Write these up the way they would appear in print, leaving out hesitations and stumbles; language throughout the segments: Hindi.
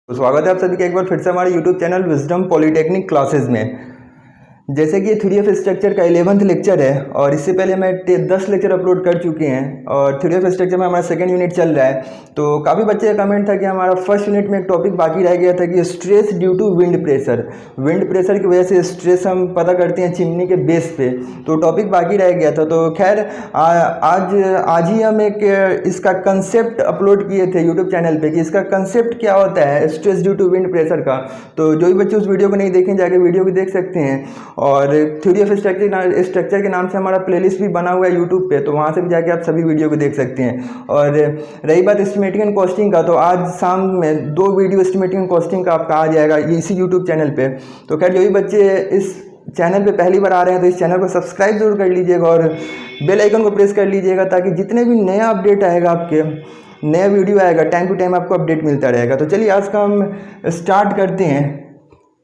तो स्वागत है आप सभी का एक बार फिर से हमारे YouTube channel wisdom polytechnic classes में। जैसे कि ये 3F स्ट्रक्चर का 11th लेक्चर है और इससे पहले मैं 10 लेक्चर अपलोड कर चुके हैं और 3F स्ट्रक्चर में हमारा सेकंड यूनिट चल रहा है। तो काफ़ी बच्चे का कमेंट था कि हमारा फर्स्ट यूनिट में एक टॉपिक बाकी रह गया था कि stress due to wind pressure की वजह से स्ट्रेस हम पता करते हैं चिमनी के बेस पे, तो टॉपिक बाकी रह गया था। तो खैर आज ही हम एक इसका कंसेप्ट अपलोड किए थे यूट्यूब चैनल पे कि इसका कंसेप्ट क्या होता है stress due to wind pressure का। तो जो भी बच्चे उस वीडियो को नहीं देखें जाके वीडियो भी देख सकते हैं और 3F स्ट्रक्चर के नाम से हमारा प्लेलिस्ट भी बना हुआ है यूट्यूब पे, तो वहाँ से भी जाके आप सभी वीडियो को देख सकते हैं। और रही बात एस्टिमेटिंग एंड कॉस्टिंग का, तो आज शाम में 2 वीडियो एस्टिमेटिंग एंड कॉस्टिंग का आपका आ जाएगा इसी यूट्यूब चैनल पे। तो खैर जो भी बच्चे इस चैनल पे पहली बार आ रहे हैं तो इस चैनल को सब्सक्राइब जरूर कर लीजिएगा और बेल आइकन को प्रेस कर लीजिएगा ताकि जितने भी नया अपडेट आएगा, आपके नया वीडियो आएगा, टाइम टू टाइम आपको अपडेट मिलता रहेगा। तो चलिए आज का हम स्टार्ट करते हैं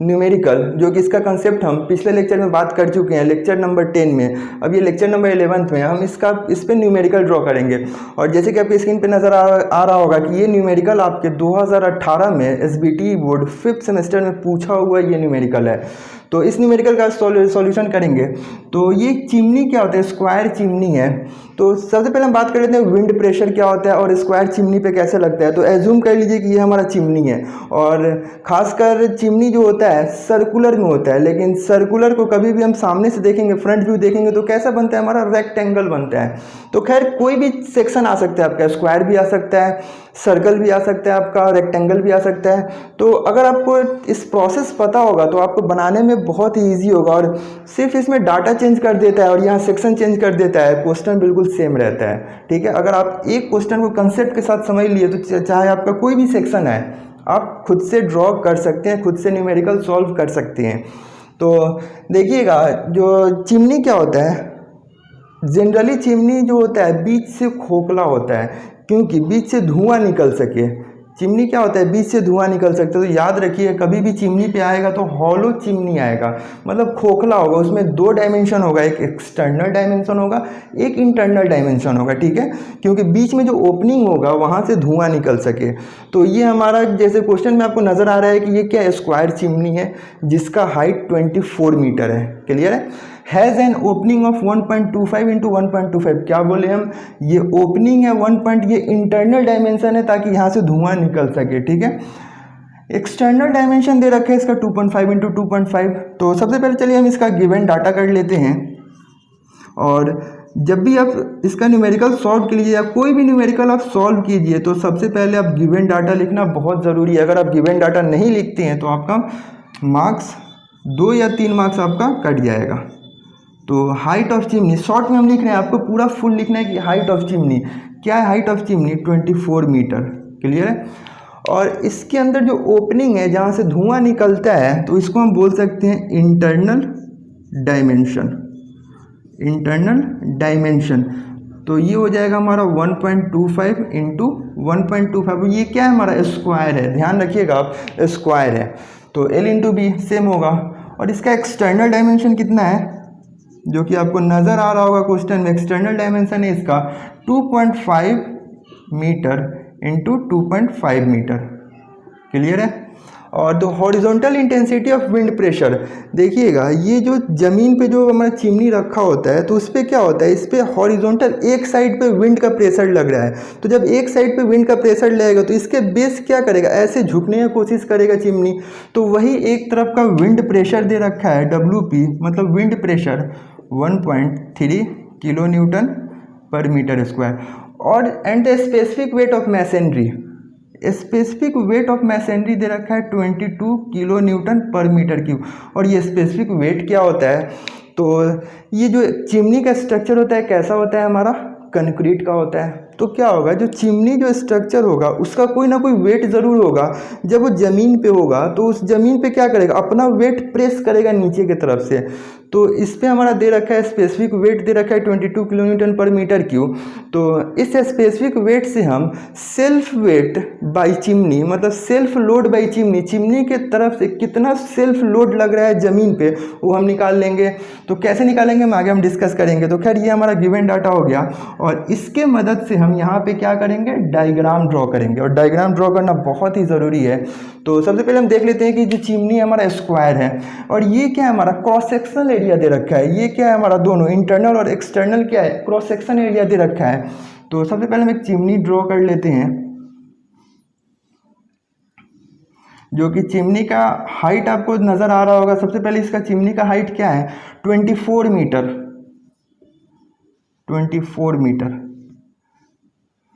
न्यूमेरिकल, जो कि इसका कंसेप्ट हम पिछले लेक्चर में बात कर चुके हैं, लेक्चर नंबर 10 में। अब ये लेक्चर नंबर 11 में हम इस पे न्यूमेरिकल ड्रॉ करेंगे। और जैसे कि आपकी स्क्रीन पे नज़र आ रहा होगा कि ये न्यूमेरिकल आपके 2018 में SBT बोर्ड 5th सेमेस्टर में पूछा हुआ ये न्यूमेरिकल है। तो इस न्यूमेरिकल का सॉल्यूशन करेंगे। तो ये चिमनी क्या होता है, स्क्वायर चिमनी है। तो सबसे पहले हम बात कर लेते हैं विंड प्रेशर क्या होता है और स्क्वायर चिमनी पे कैसे लगता है। तो एज्यूम कर लीजिए कि ये हमारा चिमनी है और खासकर चिमनी जो होता है सर्कुलर में होता है, लेकिन सर्कुलर को कभी भी हम सामने से देखेंगे, फ्रंट व्यू देखेंगे तो कैसा बनता है, हमारा रेक्टेंगल बनता है। तो खैर कोई भी सेक्शन आ सकता है आपका, स्क्वायर भी आ सकता है, सर्कल भी आ सकता है आपका, रेक्टेंगल भी आ सकता है। तो अगर आपको इस प्रोसेस पता होगा तो आपको बनाने में बहुत ही ईजी होगा। और सिर्फ इसमें डाटा चेंज कर देता है और यहाँ सेक्शन चेंज कर देता है, क्वेश्चन बिल्कुल सेम रहता है। ठीक है, अगर आप एक क्वेश्चन को कंसेप्ट के साथ समझ लिए तो चाहे आपका कोई भी सेक्शन है आप खुद से ड्रॉ कर सकते हैं, खुद से न्यूमेरिकल सॉल्व कर सकते हैं। तो देखिएगा जो चिमनी क्या होता है, जनरली चिमनी जो होता है बीच से खोखला होता है क्योंकि बीच से धुआं निकल सके। चिमनी क्या होता है, बीच से धुआं निकल सकता है। तो याद रखिए कभी भी चिमनी पे आएगा तो हॉलो चिमनी आएगा, मतलब खोखला होगा। उसमें 2 डायमेंशन होगा, एक एक्सटर्नल डायमेंशन होगा, एक इंटरनल डायमेंशन होगा। ठीक है, क्योंकि बीच में जो ओपनिंग होगा वहाँ से धुआं निकल सके। तो ये हमारा जैसे क्वेश्चन में आपको नज़र आ रहा है कि ये क्या स्क्वायर चिमनी है जिसका हाइट 24 मीटर है। Clear has an opening of 1.25 into 1.25। क्या बोले हम, ये ओपनिंग है 1 ये इंटरनल डायमेंशन है ताकि यहाँ से धुआं निकल सके। ठीक है, एक्सटर्नल डायमेंशन दे रखे है इसका 2.5 इंटू 2.5। तो सबसे पहले चलिए हम इसका गिवन डाटा कर लेते हैं। और जब भी आप इसका न्यूमेरिकल सॉल्व कीजिए या कोई भी न्यूमेरिकल आप सॉल्व कीजिए तो सबसे पहले आप गिवन डाटा लिखना बहुत ज़रूरी है। अगर आप गिवन डाटा नहीं लिखते हैं तो आपका मार्क्स 2 या 3 मार्क्स आपका कट जाएगा। तो हाइट ऑफ चिमनी शॉर्ट में हम लिख रहे हैं, आपको पूरा फुल लिखना है कि हाइट ऑफ चिमनी क्या है। Height of chimney 24 metre. Clear है, और इसके अंदर जो ओपनिंग है जहाँ से धुआं निकलता है तो इसको हम बोल सकते हैं इंटरनल डायमेंशन। तो ये हो जाएगा हमारा 1.25 इंटू 1.25। ये क्या है, हमारा स्क्वायर है, ध्यान रखिएगा आप, स्क्वायर है। तो L इंटू बी सेम होगा। और इसका एक्सटर्नल डायमेंशन कितना है जो कि आपको नज़र आ रहा होगा क्वेश्चन में, एक्सटर्नल डायमेंशन है इसका 2.5 मीटर इंटू 2.5 मीटर। क्लियर है। और तो horizontal intensity of wind pressure, देखिएगा ये जो ज़मीन पे जो हमारा चिमनी रखा होता है तो उस पर क्या होता है, इस पर हॉरिजॉन्टल एक साइड पे विंड का प्रेशर लग रहा है। तो जब एक साइड पे विंड का प्रेशर लगेगा तो इसके बेस क्या करेगा, ऐसे झुकने की कोशिश करेगा चिमनी। तो वही एक तरफ का विंड प्रेशर दे रखा है WP, मतलब विंड प्रेशर 1.3 किलो न्यूटन पर मीटर स्क्वायर। और and specific weight of masonry, specific weight of masonry दे रखा है 22 किलो न्यूटन पर मीटर क्यूब। और ये स्पेसिफिक वेट क्या होता है, तो ये जो चिमनी का स्ट्रक्चर होता है कैसा होता है, हमारा कंक्रीट का होता है। तो क्या होगा, जो चिमनी जो स्ट्रक्चर होगा उसका कोई ना कोई वेट ज़रूर होगा। जब वो ज़मीन पे होगा तो उस ज़मीन पे क्या करेगा, अपना वेट प्रेस करेगा नीचे की तरफ से। तो इस पे हमारा दे रखा है स्पेसिफिक वेट दे रखा है 22 किलोन्यूटन पर मीटर क्यूब। तो इस स्पेसिफिक वेट से हम सेल्फ वेट बाई चिमनी मतलब self load by chimney, chimney के तरफ से कितना सेल्फ लोड लग रहा है ज़मीन पे वो हम निकाल लेंगे। तो कैसे निकालेंगे हम आगे डिस्कस करेंगे। तो खैर ये हमारा गिवन डाटा हो गया और इसके मदद से हम यहाँ पे क्या करेंगे, डायग्राम ड्रॉ करेंगे। और डायग्राम ड्रॉ करना बहुत ही ज़रूरी है। तो सबसे पहले हम देख लेते हैं कि जो चिमनी हमारा स्क्वायर है और ये क्या है हमारा क्रॉस सेक्शनल एरिया दे रखा है। ये क्या है हमारा दोनों इंटरनल और एक्सटर्नल क्या है, क्रॉस सेक्शन एरिया दे रखा है। तो सबसे पहले हम एक चिमनी ड्रॉ कर लेते हैं जो कि चिमनी का हाइट आपको नज़र आ रहा होगा। सबसे पहले इसका चिमनी का हाइट क्या है, 24 मीटर, 24 मीटर।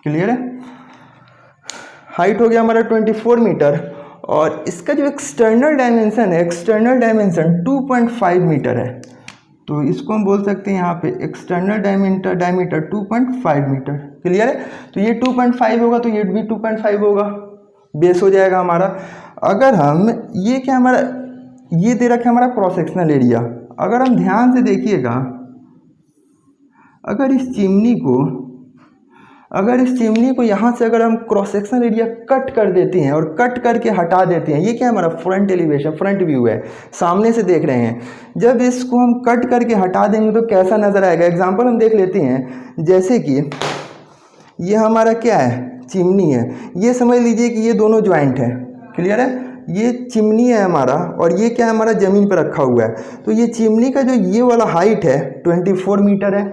क्लियर है, हाइट हो गया हमारा 24 मीटर। और इसका जो एक्सटर्नल डायमेंशन है, एक्सटर्नल डायमेंशन 2.5 मीटर है। तो इसको हम बोल सकते हैं यहाँ पे एक्सटर्नल डायमीटर 2.5 मीटर। क्लियर है, तो ये 2.5 होगा तो ये भी 2.5 होगा, बेस हो जाएगा हमारा। अगर हम ये क्या हमारा ये दे रखा है हमारा क्रॉस सेक्शनल एरिया। अगर हम ध्यान से देखिएगा, अगर इस चिमनी को यहाँ से अगर हम क्रॉस सेक्शनल एरिया कट कर देते हैं और कट करके हटा देते हैं, ये क्या है हमारा फ्रंट एलिवेशन, फ्रंट व्यू है, सामने से देख रहे हैं। जब इसको हम कट करके हटा देंगे तो कैसा नज़र आएगा। एग्जांपल हम देख लेते हैं, जैसे कि ये हमारा क्या है, चिमनी है। ये समझ लीजिए कि ये दोनों ज्वाइंट है। क्लियर है, ये चिमनी है हमारा और ये क्या है हमारा ज़मीन पर रखा हुआ है। तो ये चिमनी का जो ये वाला हाइट है 24 मीटर है,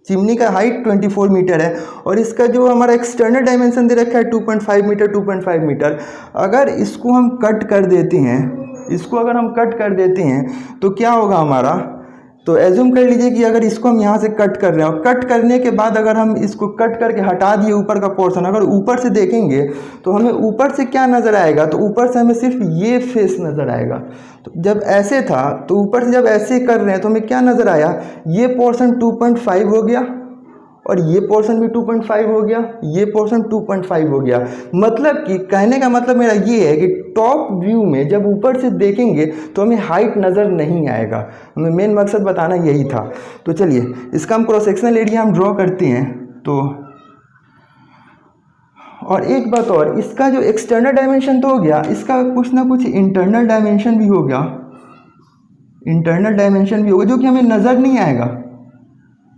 चिमनी का हाइट 24 मीटर है और इसका जो हमारा एक्सटर्नल डायमेंशन दे रखा है 2.5 मीटर, 2.5 मीटर। अगर इसको हम कट कर देते हैं, इसको अगर हम कट कर देते हैं तो क्या होगा हमारा, तो एज्यूम कर लीजिए कि अगर इसको हम यहाँ से कट कर रहे हैं और कट करने के बाद अगर हम इसको कट करके हटा दिए ऊपर का पोर्शन, अगर ऊपर से देखेंगे तो हमें ऊपर से क्या नज़र आएगा, तो ऊपर से हमें सिर्फ ये फेस नज़र आएगा। तो जब ऐसे था तो ऊपर से जब ऐसे कर रहे हैं तो हमें क्या नज़र आया, ये पोर्शन 2.5 हो गया और ये पोर्शन भी 2.5 हो गया, ये पोर्शन 2.5 हो गया। मतलब कि कहने का मतलब मेरा ये है कि टॉप व्यू में जब ऊपर से देखेंगे तो हमें हाइट नज़र नहीं आएगा। हमें मेन मकसद बताना यही था। तो चलिए इसका हम क्रॉस सेक्शनल एरिया हम ड्रॉ करते हैं। तो और एक बात और, इसका जो एक्सटर्नल डायमेंशन तो हो गया, इसका कुछ ना कुछ इंटरनल डायमेंशन भी हो गया, इंटरनल डायमेंशन भी होगा जो कि हमें नज़र नहीं आएगा।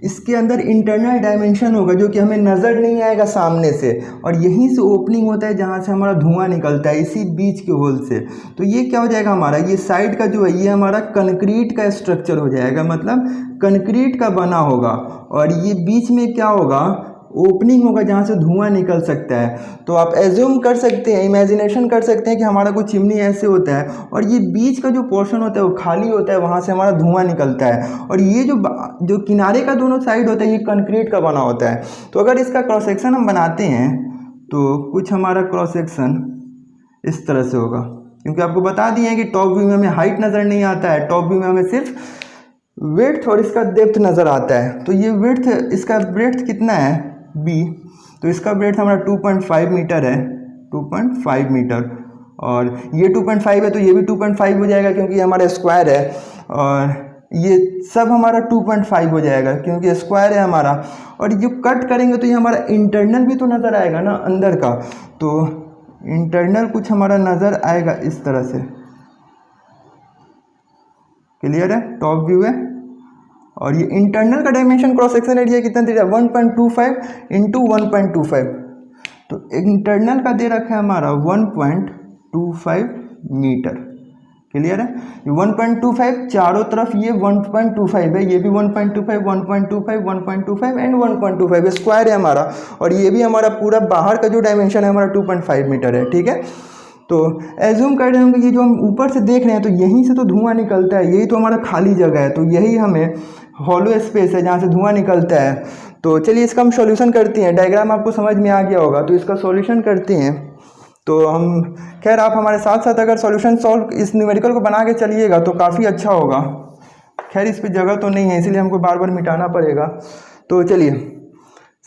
इसके अंदर इंटरनल डायमेंशन होगा जो कि हमें नज़र नहीं आएगा सामने से, और यहीं से ओपनिंग होता है जहाँ से हमारा धुआं निकलता है, इसी बीच के होल से। तो ये क्या हो जाएगा हमारा, ये साइड का जो है ये हमारा कंक्रीट का स्ट्रक्चर हो जाएगा, मतलब कंक्रीट का बना होगा। और ये बीच में क्या होगा, ओपनिंग होगा जहाँ से धुआं निकल सकता है। तो आप एज्यूम कर सकते हैं, इमेजिनेशन कर सकते हैं कि हमारा कोई चिमनी ऐसे होता है और ये बीच का जो पोर्शन होता है वो खाली होता है, वहाँ से हमारा धुआं निकलता है। और ये जो किनारे का दोनों साइड होता है ये कंक्रीट का बना होता है। तो अगर इसका क्रॉस सेक्शन हम बनाते हैं तो कुछ हमारा क्रॉस सेक्शन इस तरह से होगा, क्योंकि आपको बता दिए हैं कि टॉप व्यू में हमें हाइट नज़र नहीं आता है, टॉप व्यू में हमें सिर्फ विड्थ और इसका डेप्थ नज़र आता है। तो ये विड्थ, इसका ब्रेड्थ कितना है b, तो इसका ब्रेड्थ हमारा 2.5 मीटर है, 2.5 मीटर। और ये 2.5 है तो ये भी 2.5 हो जाएगा क्योंकि ये हमारा स्क्वायर है, और ये सब हमारा 2.5 हो जाएगा क्योंकि स्क्वायर है हमारा। और जो कट करेंगे तो ये हमारा इंटरनल भी तो नज़र आएगा ना अंदर का, तो इंटरनल कुछ हमारा नज़र आएगा इस तरह से। क्लियर है, टॉप व्यू है। और ये इंटरनल का डायमेंशन क्रॉस सेक्शन एरिया कितना दे रहा है, 1.25 इंटू 1.25। तो इंटरनल का दे रखा है हमारा 1.25 मीटर। क्लियर है, ये 1.25 चारों तरफ, ये 1.25 है, ये भी 1.25, 1.25, 1.25 एंड 1.25 स्क्वायर है हमारा। और ये भी हमारा पूरा बाहर का जो डायमेंशन है हमारा 2.5 मीटर है। ठीक है, तो एज्यूम कर रहे होंगे कि जो हम ऊपर से देख रहे हैं तो यहीं से तो धुआं निकलता है, यही तो हमारा खाली जगह है, तो यही हमें हॉलो स्पेस है जहाँ से धुआं निकलता है। तो चलिए इसका हम सॉल्यूशन करते हैं। डायग्राम आपको समझ में आ गया होगा, तो इसका सॉल्यूशन करते हैं। तो हम खैर आप हमारे साथ साथ अगर सॉल्यूशन सॉल्व इस न्यूमेरिकल को बना के चलिएगा तो काफ़ी अच्छा होगा। खैर इस पर जगह तो नहीं है इसलिए हमको बार बार मिटाना पड़ेगा। तो चलिए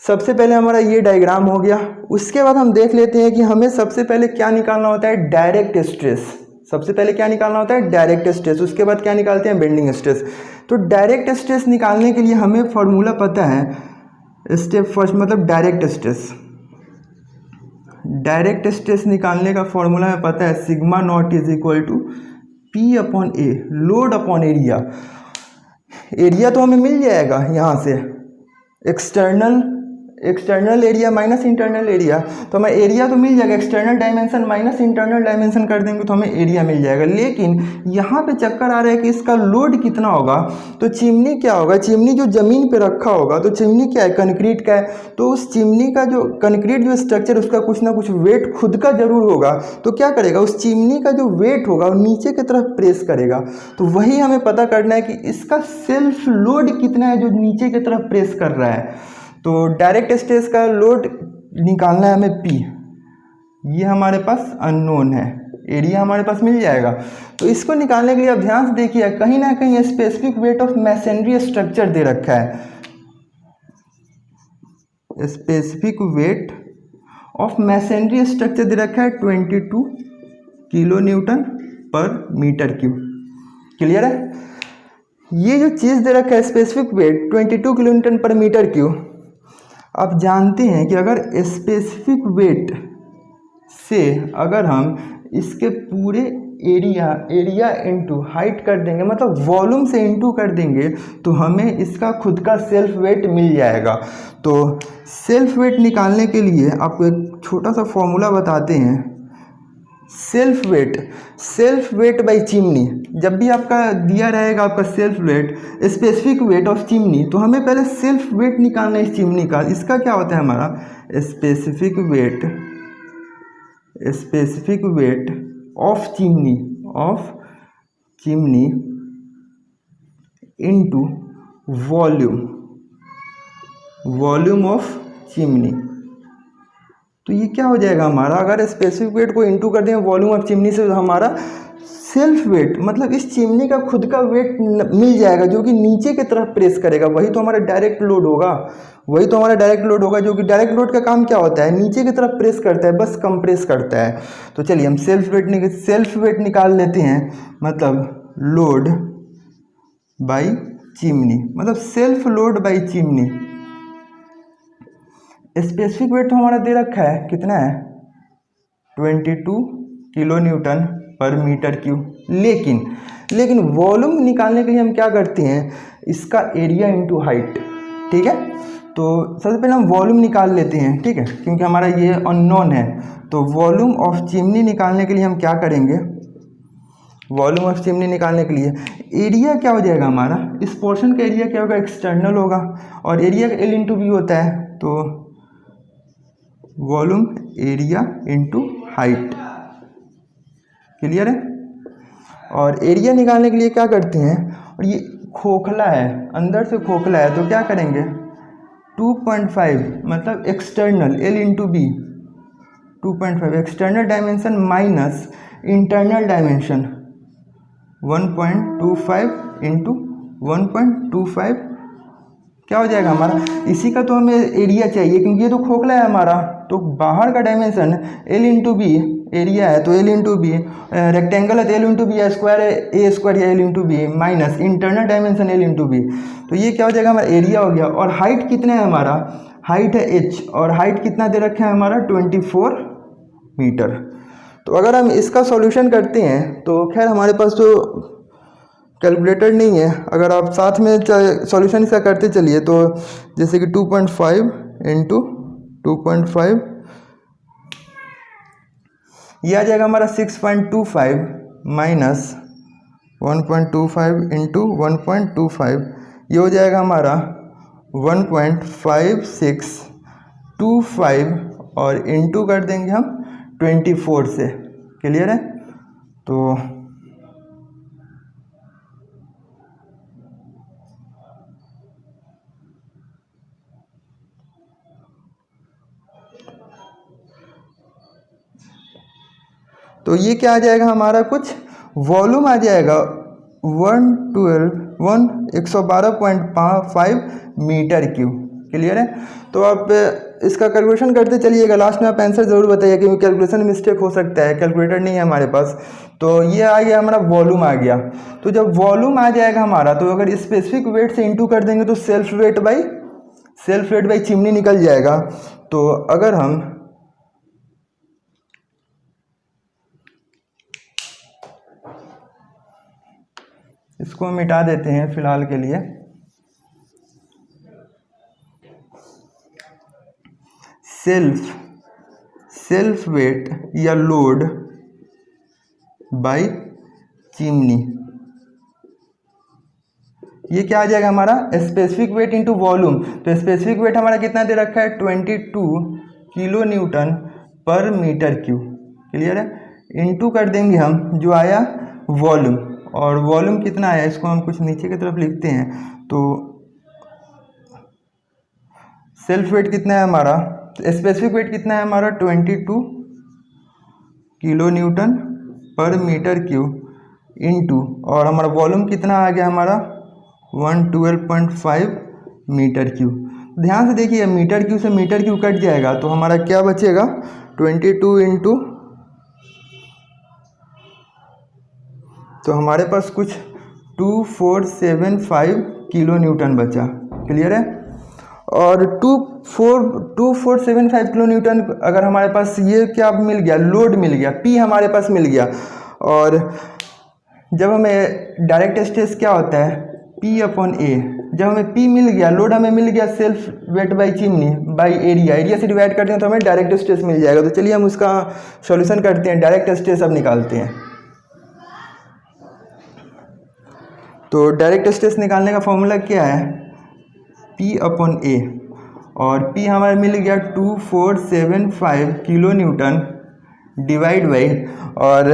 सबसे पहले हमारा ये डायग्राम हो गया। उसके बाद हम देख लेते हैं कि हमें सबसे पहले क्या निकालना होता है, डायरेक्ट स्ट्रेस। सबसे पहले क्या निकालना होता है, डायरेक्ट स्ट्रेस। उसके बाद क्या निकालते हैं, बेंडिंग स्ट्रेस। तो डायरेक्ट स्ट्रेस निकालने के लिए हमें फॉर्मूला पता है, स्टेप फर्स्ट मतलब डायरेक्ट स्ट्रेस निकालने का फॉर्मूला हमें पता है, sigma naught is equal to P upon A, load upon area. Area तो हमें मिल जाएगा यहाँ से, external area minus internal area, तो हमें एरिया तो मिल जाएगा, external dimension minus internal dimension कर देंगे तो हमें एरिया मिल जाएगा। लेकिन यहाँ पे चक्कर आ रहा है कि इसका लोड कितना होगा। तो चिमनी क्या होगा, चिमनी जो ज़मीन पे रखा होगा, तो चिमनी क्या है, कंक्रीट का है, तो उस चिमनी का जो कंक्रीट जो स्ट्रक्चर उसका कुछ ना कुछ वेट खुद का जरूर होगा। तो क्या करेगा, उस चिमनी का जो वेट होगा वो नीचे की तरफ प्रेस करेगा। तो वही हमें पता करना है कि इसका सेल्फ लोड कितना है जो नीचे की तरफ प्रेस कर रहा है। तो डायरेक्ट स्ट्रेस का लोड निकालना है हमें P, ये हमारे पास अननोन है, एरिया हमारे पास मिल जाएगा। तो इसको निकालने के लिए अब ध्यान से देखिए, कहीं ना कहीं specific weight of masonry structure दे रखा है, specific weight of masonry structure दे रखा है 22 किलो न्यूटन पर मीटर क्यूब। क्लियर है, ये जो चीज़ दे रखा है स्पेसिफिक वेट 22 किलो न्यूटन पर मीटर क्यूब। आप जानते हैं कि अगर स्पेसिफिक वेट से अगर हम इसके पूरे एरिया इनटू हाइट कर देंगे, मतलब वॉल्यूम से इनटू कर देंगे, तो हमें इसका खुद का सेल्फ वेट मिल जाएगा। तो सेल्फ वेट निकालने के लिए आपको एक छोटा सा फॉर्मूला बताते हैं, सेल्फ वेट बाई चिमनी। जब भी आपका दिया रहेगा आपका self weight, specific weight of chimney, तो हमें पहले सेल्फ वेट निकालना है इस चिमनी का। इसका क्या होता है हमारा specific weight of chimney into volume of chimney. तो ये क्या हो जाएगा हमारा, अगर स्पेसिफिक वेट को इंटू कर दें वॉल्यूम ऑफ चिमनी से, तो हमारा सेल्फ वेट मतलब इस चिमनी का खुद का वेट मिल जाएगा जो कि नीचे की तरफ प्रेस करेगा। वही तो हमारा डायरेक्ट लोड होगा, जो कि डायरेक्ट लोड का काम क्या होता है, नीचे की तरफ प्रेस करता है, बस कंप्रेस करता है। तो चलिए हम सेल्फ वेट निकाल लेते हैं, मतलब लोड बाई चिमनी, मतलब self load by chimney. Specific weight तो हमारा दे रखा है, कितना है 22 किलो न्यूटन पर मीटर क्यूब। लेकिन वॉल्यूम निकालने के लिए हम क्या करते हैं, इसका एरिया इंटू हाइट। ठीक है, तो सबसे पहले हम वॉल्यूम निकाल लेते हैं, ठीक है, क्योंकि हमारा ये अननोन है। तो वॉल्यूम ऑफ चिमनी निकालने के लिए हम क्या करेंगे, वॉल्यूम ऑफ चिमनी निकालने के लिए एरिया क्या हो जाएगा हमारा, इस पोर्शन का एरिया क्या होगा, एक्सटर्नल होगा, और एरिया का L इंटू बी होता है। तो volume area into height. Clear है, और एरिया निकालने के लिए क्या करते हैं, और ये खोखला है, अंदर से खोखला है, तो क्या करेंगे 2.5 मतलब external L into B 2.5 external dimension minus internal dimension 1.25 into 1.25 क्या हो जाएगा हमारा, इसी का तो हमें एरिया चाहिए क्योंकि ये तो खोखला है हमारा। तो बाहर का dimension L into B area है, तो L इंटू बी रेक्टेंगल है तो L इंटू बी है, स्क्वायर है A स्क्वायर है L into B minus internal dimension L into B. तो ये क्या हो जाएगा हमारा एरिया हो गया। और हाइट कितना है हमारा, हाइट है H, और हाइट कितना दे रखे हैं हमारा 24 मीटर। तो अगर हम इसका सॉल्यूशन करते हैं तो खैर हमारे पास तो कैलकुलेटर नहीं है, अगर आप साथ में सॉल्यूशन इसका करते चलिए तो जैसे कि 2.5 इंटू 2.5 ये आ जाएगा हमारा 6.25 माइनस 1.25 इंटू 1.25 ये हो जाएगा हमारा 1.5625 और इंटू कर देंगे हम 24 से। क्लियर है, तो ये क्या आ जाएगा हमारा, कुछ वॉल्यूम आ जाएगा 112.5 मीटर क्यूब। क्लियर है। तो आप इसका कैलकुलेशन करते चलिएगा, लास्ट में आप आंसर ज़रूर बताइए, क्योंकि कैलकुलेशन मिस्टेक हो सकता है, कैलकुलेटर नहीं है हमारे पास। तो ये आ गया हमारा वॉल्यूम आ गया। तो जब वॉल्यूम आ जाएगा हमारा, तो अगर स्पेसिफिक वेट से इंटू कर देंगे तो सेल्फ वेट बाई चिमनी निकल जाएगा। तो अगर हम इसको मिटा देते हैं फिलहाल के लिए, सेल्फ वेट या लोड बाय चिमनी, ये क्या आ जाएगा हमारा स्पेसिफिक वेट इंटू वॉल्यूम। तो स्पेसिफिक वेट हमारा कितना दे रखा है 22 किलो न्यूटन पर मीटर क्यूब, क्लियर है। इंटू कर देंगे हम जो आया वॉल्यूम, और वॉल्यूम कितना आया इसको हम कुछ नीचे की तरफ लिखते हैं। तो सेल्फ वेट कितना है हमारा, स्पेसिफिक वेट कितना है हमारा 22 किलो न्यूटन पर मीटर क्यूब इंटू, और हमारा वॉल्यूम कितना आ गया हमारा 112.5 मीटर क्यूब। ध्यान से देखिए मीटर क्यूब से मीटर क्यूब कट जाएगा, तो हमारा क्या बचेगा 22 इंटू, तो हमारे पास कुछ 2475 किलो न्यूटन बचा, क्लियर है। और 2475 किलो न्यूटन अगर हमारे पास ये क्या मिल गया, लोड मिल गया, पी हमारे पास मिल गया। और जब हमें डायरेक्ट स्ट्रेस क्या होता है P अपॉन ए, जब हमें P मिल गया, लोड हमें मिल गया self weight by chimney by area से डिवाइड करते हैं तो हमें डायरेक्ट स्ट्रेस मिल जाएगा। तो चलिए हम उसका सॉल्यूशन करते हैं, डायरेक्ट स्ट्रेस अब निकालते हैं। तो डायरेक्ट स्ट्रेस निकालने का फॉर्मूला क्या है P अपॉन ए, और P हमारा मिल गया 2475 किलो न्यूटन डिवाइड बाई, और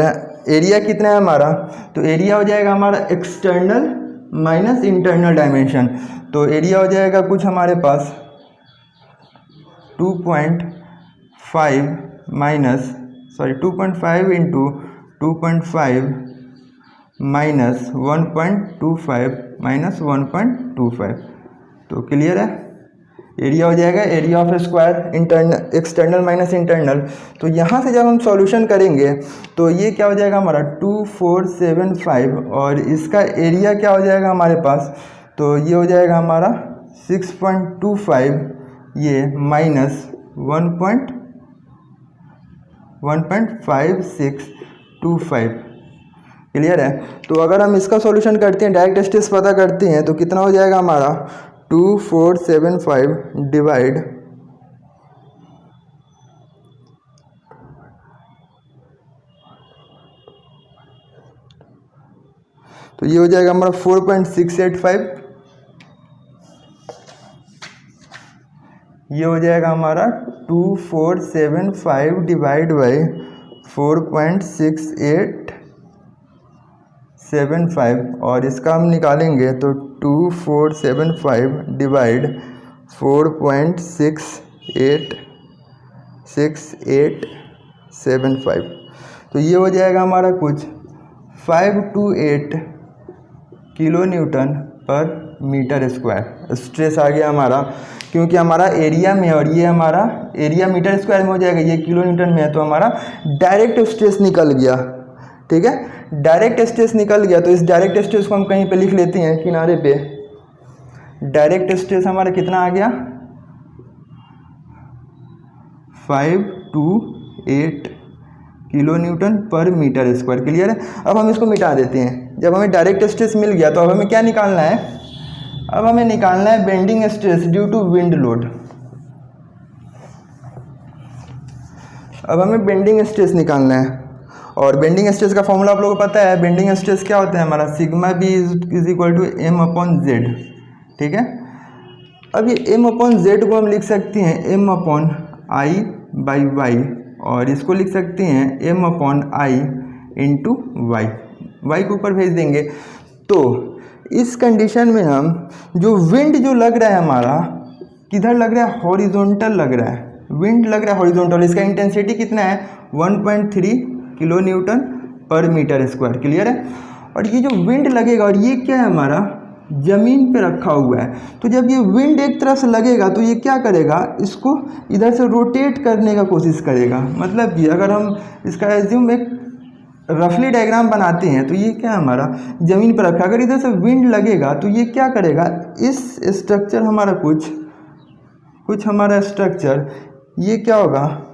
एरिया कितना है हमारा, तो एरिया हो जाएगा हमारा एक्सटर्नल माइनस इंटरनल डायमेंशन। तो एरिया हो जाएगा कुछ हमारे पास 2.5 इंटू 2.5 माइनस 1.25 माइनस 1.25। तो क्लियर है, एरिया हो जाएगा area of square internal external minus internal. तो यहाँ से जब हम सॉल्यूशन करेंगे तो ये क्या हो जाएगा हमारा 2475, और इसका एरिया क्या हो जाएगा हमारे पास, तो ये हो जाएगा हमारा 6.25 ये माइनस 1.5625, क्लियर है। तो अगर हम इसका सॉल्यूशन करते हैं, डायरेक्ट स्ट्रेस पता करते हैं, तो कितना हो जाएगा हमारा 2475 डिवाइड, तो ये हो जाएगा हमारा 4.685, ये हो जाएगा हमारा 2475 डिवाइड बाई 4.6875, और इसका हम निकालेंगे तो 2475 डिवाइड 4.6875, तो ये हो जाएगा हमारा कुछ 528 किलो न्यूटन पर मीटर स्क्वायर स्ट्रेस आ गया हमारा, क्योंकि हमारा एरिया में और ये हमारा एरिया मीटर स्क्वायर में हो जाएगा, ये किलो न्यूटन में है, तो हमारा डायरेक्ट स्ट्रेस निकल गया। ठीक है, डायरेक्ट स्ट्रेस निकल गया। तो इस डायरेक्ट स्ट्रेस को हम कहीं पे लिख लेते हैं किनारे पे। डायरेक्ट स्ट्रेस हमारा कितना आ गया 528 किलो न्यूटन पर मीटर स्क्वायर, क्लियर है। अब हम इसको मिटा देते हैं। जब हमें डायरेक्ट स्ट्रेस मिल गया तो अब हमें क्या निकालना है, अब हमें निकालना है bending stress due to wind load. अब हमें बेंडिंग स्ट्रेस निकालना है, और बेंडिंग स्ट्रेस का फॉर्मूला आप लोगों को पता है। बेंडिंग स्ट्रेस क्या होता है हमारा, sigma B is equal to M upon Z. ठीक है, अब ये एम अपॉन जेड को हम लिख सकते हैं M upon I by Y, और इसको लिख सकते हैं M upon I into Y. Y को ऊपर भेज देंगे। तो इस कंडीशन में हम जो विंड जो लग रहा है हमारा किधर लग रहा है, हॉरिजॉन्टल लग रहा है, विंड लग रहा है हॉरिजॉन्टल। इसका इंटेंसिटी कितना है 1.3 किलो न्यूटन पर मीटर स्क्वायर, क्लियर है। और ये जो विंड लगेगा, और ये क्या है हमारा, ज़मीन पे रखा हुआ है। तो जब ये विंड एक तरफ से लगेगा तो ये क्या करेगा, इसको इधर से रोटेट करने का कोशिश करेगा। मतलब कि अगर हम इसका एज्यूम एक रफली डायग्राम बनाते हैं तो ये क्या हमारा ज़मीन पर रखा, अगर इधर से विंड लगेगा तो ये क्या करेगा, इस स्ट्रक्चर हमारा कुछ हमारा स्ट्रक्चर ये क्या होगा,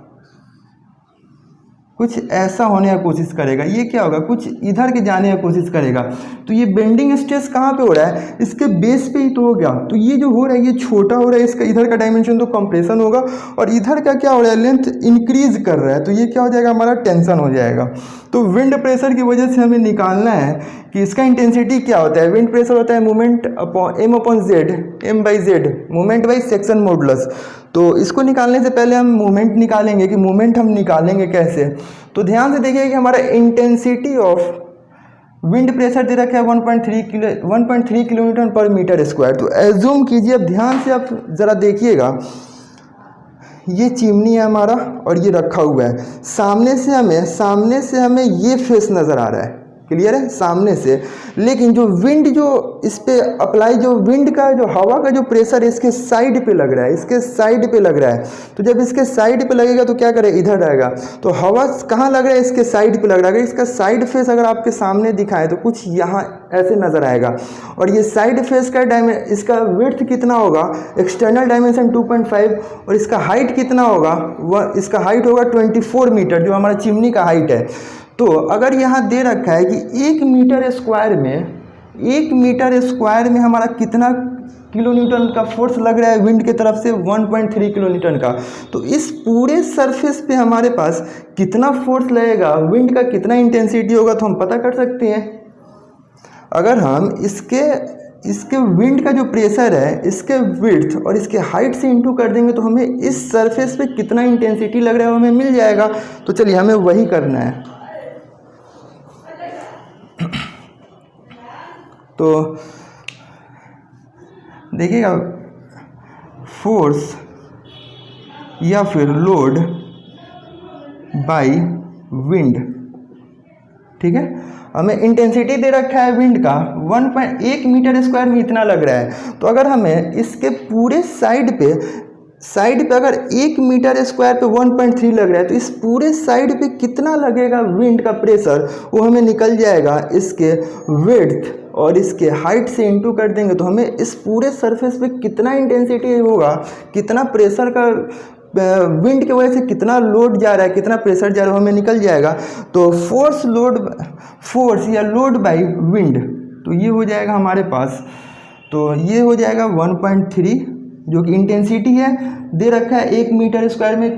कुछ ऐसा होने की कोशिश करेगा। ये क्या होगा, कुछ इधर के जाने की कोशिश करेगा। तो ये बेंडिंग स्ट्रेस कहाँ पे हो रहा है, इसके बेस पे ही तो हो गया। तो ये जो हो रहा है ये छोटा हो रहा है, इसका इधर का डायमेंशन तो कंप्रेशन होगा, और इधर का क्या हो रहा है, लेंथ इंक्रीज कर रहा है। तो ये क्या हो जाएगा, हमारा टेंशन हो जाएगा। तो विंड प्रेशर की वजह से हमें निकालना है कि इसका इंटेंसिटी क्या होता है। विंड प्रेशर होता है moment upon M upon Z, M by Z, moment by section modulus. तो इसको निकालने से पहले हम मोमेंट निकालेंगे कि मोमेंट हम निकालेंगे कैसे। तो ध्यान से देखिए कि हमारा इंटेंसिटी ऑफ विंड प्रेशर दे रखा है 1.3 किलोमीटर पर मीटर स्क्वायर। तो एज्यूम कीजिए, अब ध्यान से आप ज़रा देखिएगा, ये चिमनी है हमारा और ये रखा हुआ है। सामने से हमें ये फेस नज़र आ रहा है, क्लियर है, सामने से। लेकिन जो विंड जो इस पे अप्लाई, जो विंड का जो हवा का जो प्रेशर इसके साइड पे लग रहा है, इसके साइड पे लग रहा है। तो जब इसके साइड पे लगेगा तो क्या करेगा, इधर रहेगा। तो हवा कहाँ लग रहा है, इसके साइड पे लग रहा है। अगर इसका साइड फेस अगर आपके सामने दिखाए तो कुछ यहाँ ऐसे नज़र आएगा। और ये साइड फेस का इसका विड्थ कितना होगा, एक्सटर्नल डायमेंशन 2.5, और इसका हाइट कितना होगा, इसका हाइट होगा 24 मीटर, जो हमारा चिमनी का हाइट है। तो अगर यहाँ दे रखा है कि 1 मीटर स्क्वायर में हमारा कितना किलो न्यूटन का फोर्स लग रहा है विंड की तरफ से, 1.3 किलो न्यूटन का। तो इस पूरे सरफेस पे हमारे पास कितना फोर्स लगेगा, विंड का कितना इंटेंसिटी होगा, तो हम पता कर सकते हैं। अगर हम इसके विंड का जो प्रेशर है, इसके विड्थ और इसके हाइट से इंटू कर देंगे तो हमें इस सरफेस पे कितना इंटेंसिटी लग रहा है वो हमें मिल जाएगा। तो चलिए हमें वही करना है। तो देखिएगा, फोर्स या फिर लोड बाय विंड, ठीक है। हमें इंटेंसिटी दे रखा है विंड का 1.1 मीटर स्क्वायर में इतना लग रहा है। तो अगर हमें इसके पूरे साइड पे अगर 1 मीटर स्क्वायर पे 1.3 लग रहा है तो इस पूरे साइड पे कितना लगेगा विंड का प्रेशर, वो हमें निकल जाएगा। इसके विड्थ और इसके हाइट से इंटू कर देंगे तो हमें इस पूरे सरफेस पे कितना इंटेंसिटी होगा, कितना प्रेशर का विंड की वजह से कितना लोड जा रहा है, कितना प्रेशर जा रहा है, हमें निकल जाएगा। तो फोर्स या लोड बाय विंड, तो ये हो जाएगा हमारे पास, तो ये हो जाएगा 1.3, जो कि इंटेंसिटी है दे रखा है 1 मीटर स्क्वायर में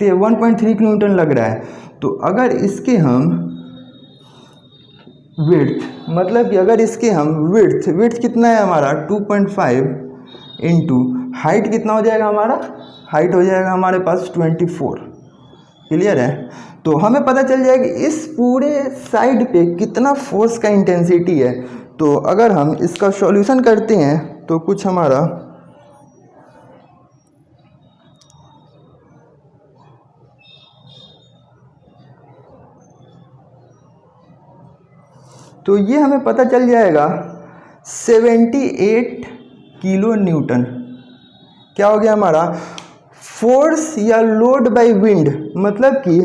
1.3 किलोमीटर लग रहा है। तो अगर इसके हम विड्थ, मतलब कि अगर इसके हम विड्थ कितना है हमारा 2.5 इंटू हाइट कितना हो जाएगा हमारा, हाइट हो जाएगा हमारे पास 24, क्लियर है। तो हमें पता चल जाएगा इस पूरे साइड पे कितना फोर्स का इंटेंसिटी है। तो अगर हम इसका सॉल्यूशन करते हैं तो कुछ हमारा तो ये हमें पता चल जाएगा 78 किलो न्यूटन। क्या हो गया हमारा, फोर्स या लोड बाय विंड, मतलब कि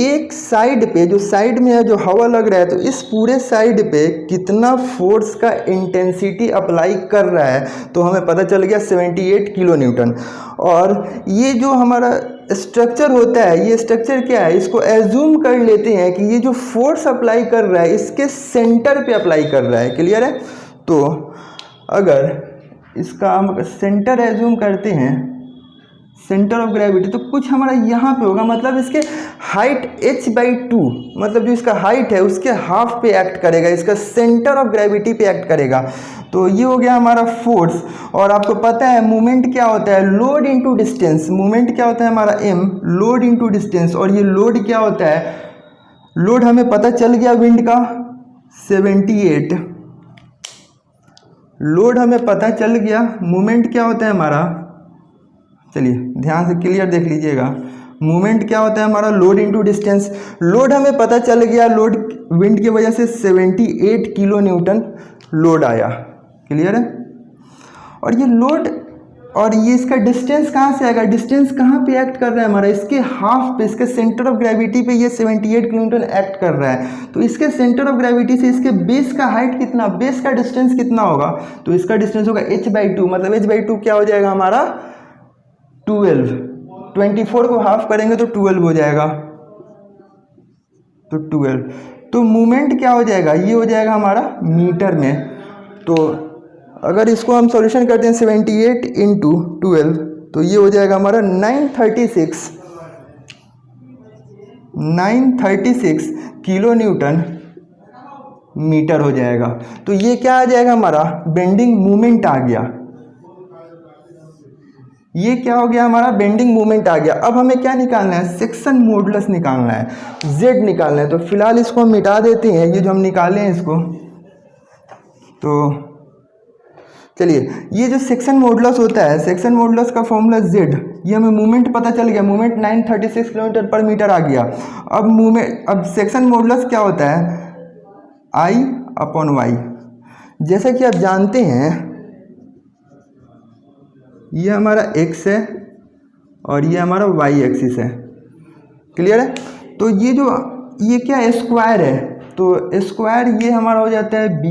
एक साइड पे, जो साइड में है जो हवा लग रहा है, तो इस पूरे साइड पे कितना फोर्स का इंटेंसिटी अप्लाई कर रहा है, तो हमें पता चल गया 78 किलो न्यूटन। और ये जो हमारा स्ट्रक्चर होता है, ये स्ट्रक्चर क्या है, इसको एज्यूम कर लेते हैं कि ये जो फोर्स अप्लाई कर रहा है इसके सेंटर पे अप्लाई कर रहा है, क्लियर है। तो अगर इसका हम सेंटर एज्यूम करते हैं, सेंटर ऑफ ग्रेविटी, तो कुछ हमारा यहाँ पे होगा, मतलब इसके हाइट h/2, मतलब जो इसका हाइट है उसके हाफ पे एक्ट करेगा, इसका सेंटर ऑफ ग्रेविटी पे एक्ट करेगा। तो ये हो गया हमारा फोर्स। और आपको पता है मूवमेंट क्या होता है, लोड इनटू डिस्टेंस। मूवमेंट क्या होता है हमारा m, लोड इनटू डिस्टेंस। और ये लोड क्या होता है, लोड हमें पता चल गया विंड का 78, लोड हमें पता चल गया। मूवमेंट क्या होता है हमारा, चलिए ध्यान से क्लियर देख लीजिएगा, मूवमेंट क्या होता है हमारा, लोड इनटू डिस्टेंस। लोड हमें पता चल गया, लोड विंड की वजह से 78 किलो न्यूटन लोड आया, क्लियर है। और ये लोड और ये इसका डिस्टेंस कहाँ से आएगा, डिस्टेंस कहाँ पे एक्ट कर रहा है हमारा, इसके हाफ पे, इसके सेंटर ऑफ ग्रेविटी पे ये 78 किलोमीटर एक्ट कर रहा है। तो इसके सेंटर ऑफ ग्रेविटी से इसके बेस का हाइट कितना, बेस का डिस्टेंस कितना होगा, तो इसका डिस्टेंस होगा h/2, मतलब h/2 क्या हो जाएगा हमारा 12। 24 को हाफ करेंगे तो 12 हो जाएगा, तो 12। तो मूवमेंट क्या हो जाएगा, ये हो जाएगा हमारा मीटर में। तो अगर इसको हम सॉल्यूशन करते हैं 78 × 12, तो ये हो जाएगा हमारा 936 किलो न्यूटन मीटर हो जाएगा। तो ये क्या आ जाएगा हमारा, बेंडिंग मोमेंट आ गया। ये क्या हो गया हमारा, बेंडिंग मोमेंट आ गया। अब हमें क्या निकालना है, सेक्शन मॉडुलस निकालना है, z निकालना है। तो फिलहाल इसको हम मिटा देते हैं, ये जो हम निकाले हैं इसको। तो चलिए, ये जो सेक्शन मॉडुलस होता है, सेक्शन मॉडुलस का फॉर्मूला z, ये हमें मूवमेंट पता चल गया, मूवमेंट 936 किलोमीटर पर मीटर आ गया। अब सेक्शन मॉडुलस क्या होता है, I/y। जैसा कि आप जानते हैं ये हमारा x है और ये हमारा y एक्सिस है, क्लियर है। तो ये क्या है, स्क्वायर है, तो स्क्वायर ये हमारा हो जाता है b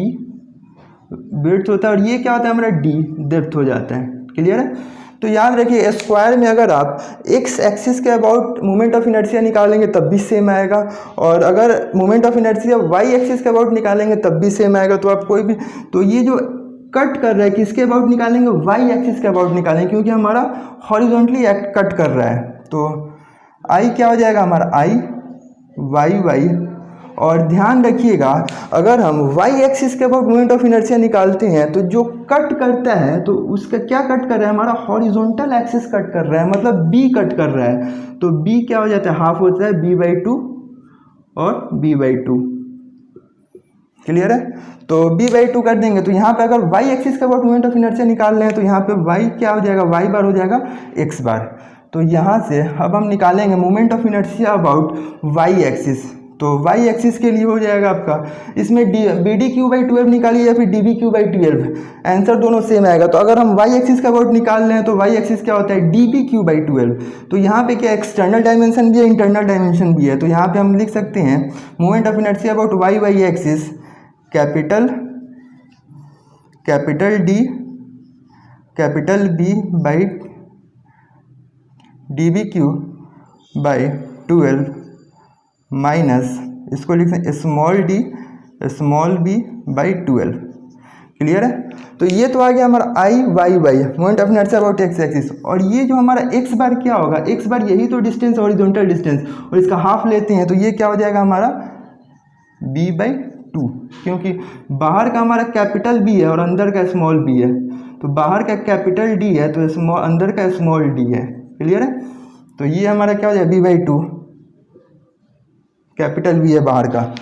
ब्रेड्थ होता है, और ये क्या होता है हमारा d डेप्थ हो जाता है, क्लियर है। तो याद रखिए, स्क्वायर में अगर आप x एक्सिस के अबाउट मोमेंट ऑफ इनर्शिया निकालेंगे तब भी सेम आएगा, और अगर moment of inertia y axis के अबाउट निकालेंगे तब भी सेम आएगा। तो आप कोई भी, तो ये जो कट कर रहा है किसके अबाउट निकालेंगे, y एक्सिस के अबाउट निकालेंगे, क्योंकि हमारा हॉरिजॉन्टली कट कर रहा है। तो I क्या हो जाएगा हमारा, I/y। और ध्यान रखिएगा, अगर हम y एक्सिस के अबाउट मोमेंट ऑफ इनर्शिया निकालते हैं तो जो कट करता है तो उसका क्या कट कर रहा है, हमारा हॉरिजॉन्टल एक्सिस कट कर रहा है, मतलब b कट कर रहा है। तो b क्या हो जाता है, हाफ होता है b/2 और b/2, क्लियर है। तो b/2 कर देंगे, तो यहाँ पे अगर y एक्सिस के अबाउट मोमेंट ऑफ इनर्शिया निकाल रहे हैं तो यहाँ पे y क्या हो जाएगा, y बार हो जाएगा x बार। तो यहाँ से अब हम निकालेंगे moment of inertia about y axis. तो y एक्सिस के लिए हो जाएगा आपका, इसमें BDQ/12 निकालिए या फिर DBQ/12, आंसर दोनों सेम आएगा। तो अगर हम y एक्सिस का अबाउट निकाल रहे हैं तो y एक्सिस क्या होता है, DBQ/12। तो यहाँ पे क्या एक्सटर्नल डायमेंशन भी है, इंटरनल डायमेंशन भी है। तो यहाँ पे हम लिख सकते हैं moment of inertia about y axis capital D DBQ/12 minus, इसको लिखते हैं b/12, क्लियर है। तो ये तो आ गया हमारा I/y moment of inertia about x axis. और ये जो हमारा x बार क्या होगा, x बार यही तो डिस्टेंस, हॉरिजॉन्टल डिस्टेंस, और इसका हाफ लेते हैं तो ये क्या हो जाएगा हमारा b/2, क्योंकि बाहर का हमारा कैपिटल B है और अंदर का स्मॉल b है। तो बाहर का कैपिटल D है तो अंदर का स्मॉल d है, क्लियर है। तो ये हमारा क्या हो जाएगा b/2, कैपिटल B है बाहर का।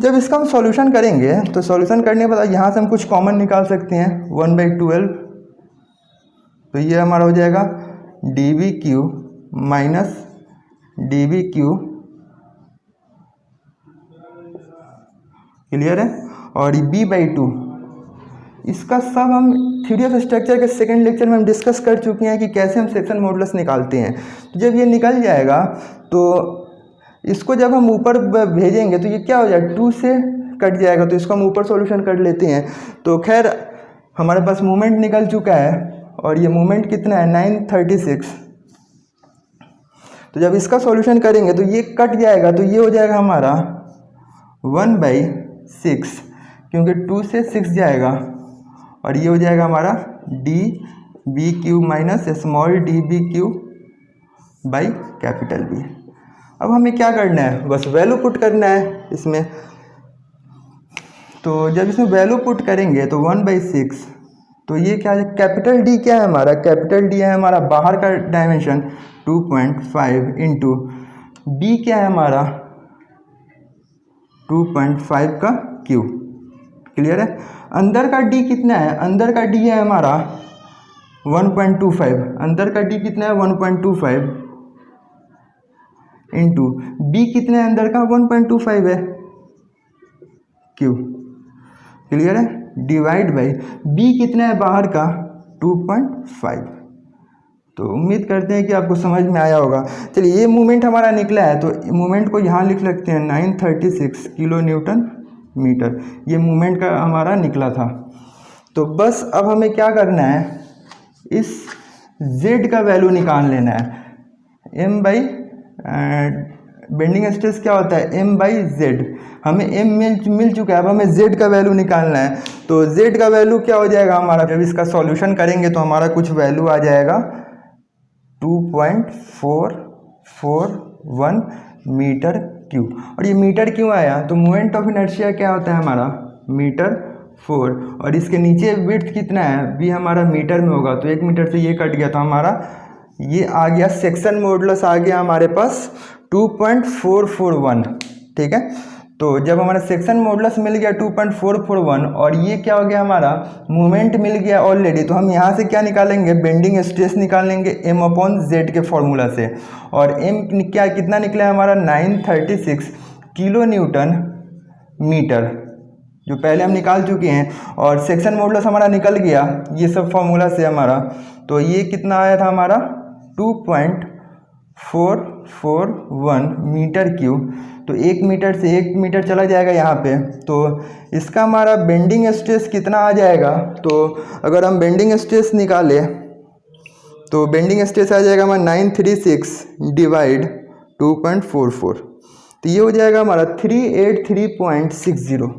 जब इसका हम सॉल्यूशन करेंगे तो सॉल्यूशन करने के बाद यहाँ से हम कुछ कॉमन निकाल सकते हैं, 1/12। तो ये हमारा हो जाएगा DBQ माइनस DBQ, क्लियर है। और b/2 इसका सब हम थ्योरी ऑफ स्ट्रक्चर के सेकंड लेक्चर में हम डिस्कस कर चुके हैं कि कैसे हम सेक्शन मॉडुलस निकालते हैं। तो जब ये निकल जाएगा तो इसको जब हम ऊपर भेजेंगे तो ये क्या हो जाएगा, 2 से कट जाएगा। तो इसको हम ऊपर सॉल्यूशन कर लेते हैं। तो खैर हमारे पास मोमेंट निकल चुका है, और ये मोमेंट कितना है 936। तो जब इसका सॉल्यूशन करेंगे तो ये कट जाएगा, तो ये हो जाएगा हमारा 1/6, क्योंकि 2 से 6 जाएगा, और ये हो जाएगा हमारा DBQ माइनस स्मॉल DBQ/कैपिटल B। अब हमें क्या करना है, बस वैल्यू पुट करना है इसमें। तो जब इसमें वैल्यू पुट करेंगे तो 1/6, तो ये क्या है, कैपिटल D क्या है हमारा, कैपिटल D है हमारा बाहर का डायमेंशन 2.5 इंटू B क्या है हमारा 2.5 का क्यूब, क्लियर है। अंदर का D कितना है, अंदर का D है हमारा 1.25, अंदर का D कितना है 1.25 इंटू B कितना है अंदर का 1.25 है क्यूब, क्लियर है। डिवाइड बाई बी कितना है बाहर का 2.5। तो उम्मीद करते हैं कि आपको समझ में आया होगा। चलिए ये मूवमेंट हमारा निकला है तो मूवमेंट को यहाँ लिख लगते हैं 936 किलो न्यूटन मीटर। ये मूवमेंट का हमारा निकला था। तो बस अब हमें क्या करना है, इस z का वैल्यू निकाल लेना है। m बाई बेंडिंग स्ट्रेस क्या होता है, m बाई जेड। हमें m मिल चुका है, अब हमें z का वैल्यू निकालना है। तो z का वैल्यू क्या हो जाएगा हमारा, जब इसका सॉल्यूशन करेंगे तो हमारा कुछ वैल्यू आ जाएगा 2.441 मीटर क्यूब। और ये मीटर क्यों आया, तो मोमेंट ऑफ इनर्शिया क्या होता है हमारा मीटर 4, और इसके नीचे विड्थ कितना है भी हमारा मीटर में होगा, तो 1 मीटर से ये कट गया तो हमारा ये आ गया सेक्शन मॉडुलस आ गया हमारे पास 2.441। ठीक है, तो जब हमारा सेक्शन मॉडुलस मिल गया 2.441 और ये क्या हो गया हमारा मूवमेंट मिल गया ऑलरेडी, तो हम यहाँ से क्या निकालेंगे, बेंडिंग स्ट्रेस निकालेंगे m/z के फॉर्मूला से। और m क्या कितना निकला है हमारा 936 किलो न्यूटन मीटर, जो पहले हम निकाल चुके हैं। और सेक्शन मॉडुलस हमारा निकल गया ये सब फॉर्मूला से हमारा, तो ये कितना आया था हमारा 2.441 मीटर क्यूब। तो 1 मीटर से 1 मीटर चला जाएगा यहाँ पे, तो इसका हमारा बेंडिंग स्ट्रेस कितना आ जाएगा। तो अगर हम बेंडिंग स्ट्रेस निकालें तो बेंडिंग स्ट्रेस आ जाएगा हमारा 936 डिवाइड 2.44, तो ये हो जाएगा हमारा 383.60।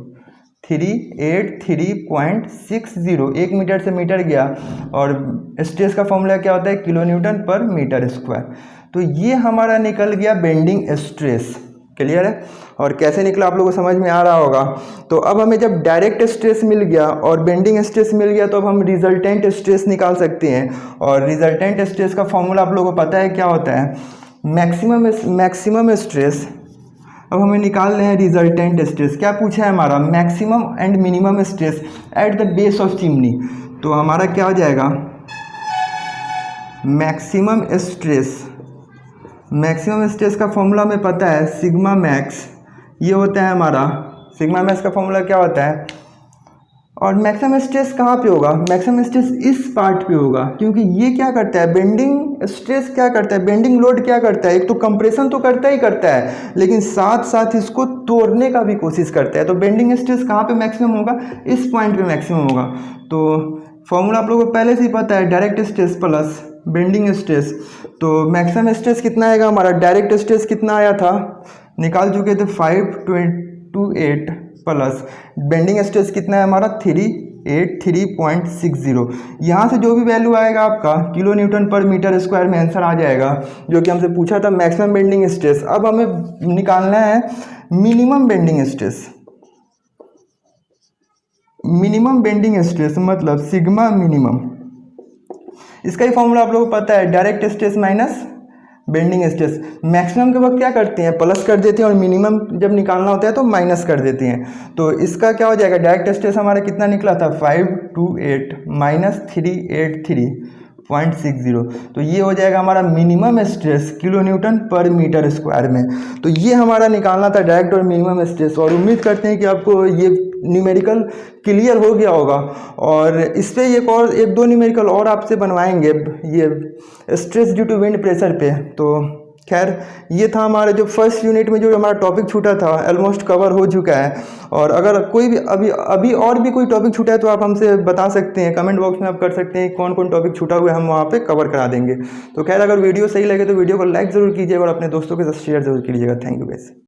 383.60 1 मीटर से मीटर गया, और स्ट्रेस का फॉर्मूला क्या होता है किलो न्यूटन पर मीटर स्क्वायर। तो ये हमारा निकल गया बेंडिंग स्ट्रेस। क्लियर है, और कैसे निकला आप लोगों को समझ में आ रहा होगा। तो अब हमें जब डायरेक्ट स्ट्रेस मिल गया और बेंडिंग स्ट्रेस मिल गया तो अब हम रिजल्टेंट स्ट्रेस निकाल सकते हैं। और रिजल्टेंट स्ट्रेस का फॉर्मूला आप लोगों को पता है क्या होता है, मैक्सिमम स्ट्रेस। अब हमें निकालने हैं रिजल्टेंट स्ट्रेस। क्या पूछा है हमारा, maximum and minimum stress at the base of chimney. तो हमारा क्या हो जाएगा, मैक्सिमम स्ट्रेस का फॉर्मूला हमें पता है सिग्मा मैक्स, ये होता है हमारा सिग्मा मैक्स का फॉर्मूला क्या होता है। और मैक्सिमम स्ट्रेस कहाँ पे होगा, मैक्सिमम स्ट्रेस इस पार्ट पे होगा, क्योंकि ये क्या करता है, बेंडिंग स्ट्रेस क्या करता है, बेंडिंग लोड क्या करता है, एक तो कंप्रेशन तो करता ही करता है, लेकिन साथ साथ इसको तोड़ने का भी कोशिश करता है। तो बेंडिंग स्ट्रेस कहाँ पे मैक्सिमम होगा, इस पॉइंट पे मैक्सिमम होगा। तो फॉर्मूला आप लोगों को पहले से ही पता है, direct stress plus bending stress. तो मैक्सिमम स्ट्रेस कितना आएगा हमारा, डायरेक्ट स्ट्रेस कितना आया था, निकाल चुके थे 528 प्लस बेंडिंग स्ट्रेस कितना है हमारा 383.60। यहाँ से जो भी वैल्यू आएगा आपका किलो न्यूटन पर मीटर स्क्वायर में आंसर आ जाएगा, जो कि हमसे पूछा था मैक्सिमम बेंडिंग स्ट्रेस। अब हमें निकालना है minimum bending stress. Minimum bending stress मतलब सिग्मा मिनिमम, इसका ही फॉर्मूला आप लोगों को पता है, direct stress minus bending stress. Maximum के वक्त क्या करते हैं, प्लस कर देते हैं, और मिनिमम जब निकालना होता है तो माइनस कर देते हैं। तो इसका क्या हो जाएगा, डायरेक्ट स्ट्रेस हमारा कितना निकला था 528 माइनस 383.60। तो ये हो जाएगा हमारा मिनिमम स्ट्रेस किलो न्यूटन पर मीटर स्क्वायर में। तो ये हमारा निकालना था डायरेक्ट और मिनिमम स्ट्रेस। और उम्मीद करते हैं कि आपको ये न्यूमेरिकल क्लियर हो गया होगा, और इस पर एक दो न्यूमेरिकल और आपसे बनवाएंगे ये stress due to wind pressure पे। तो खैर ये था हमारे जो फर्स्ट यूनिट में जो हमारा टॉपिक छूटा था, ऑलमोस्ट कवर हो चुका है। और अगर कोई भी अभी और भी कोई टॉपिक छूटा है तो आप हमसे बता सकते हैं, कमेंट बॉक्स में आप कर सकते हैं कौन कौन टॉपिक छूटा हुआ है, हम वहाँ पे कवर करा देंगे। तो खैर अगर वीडियो सही लगे तो वीडियो को लाइक ज़रूर कीजिएगा और अपने दोस्तों के साथ शेयर जरूर कीजिएगा। Thank you guys.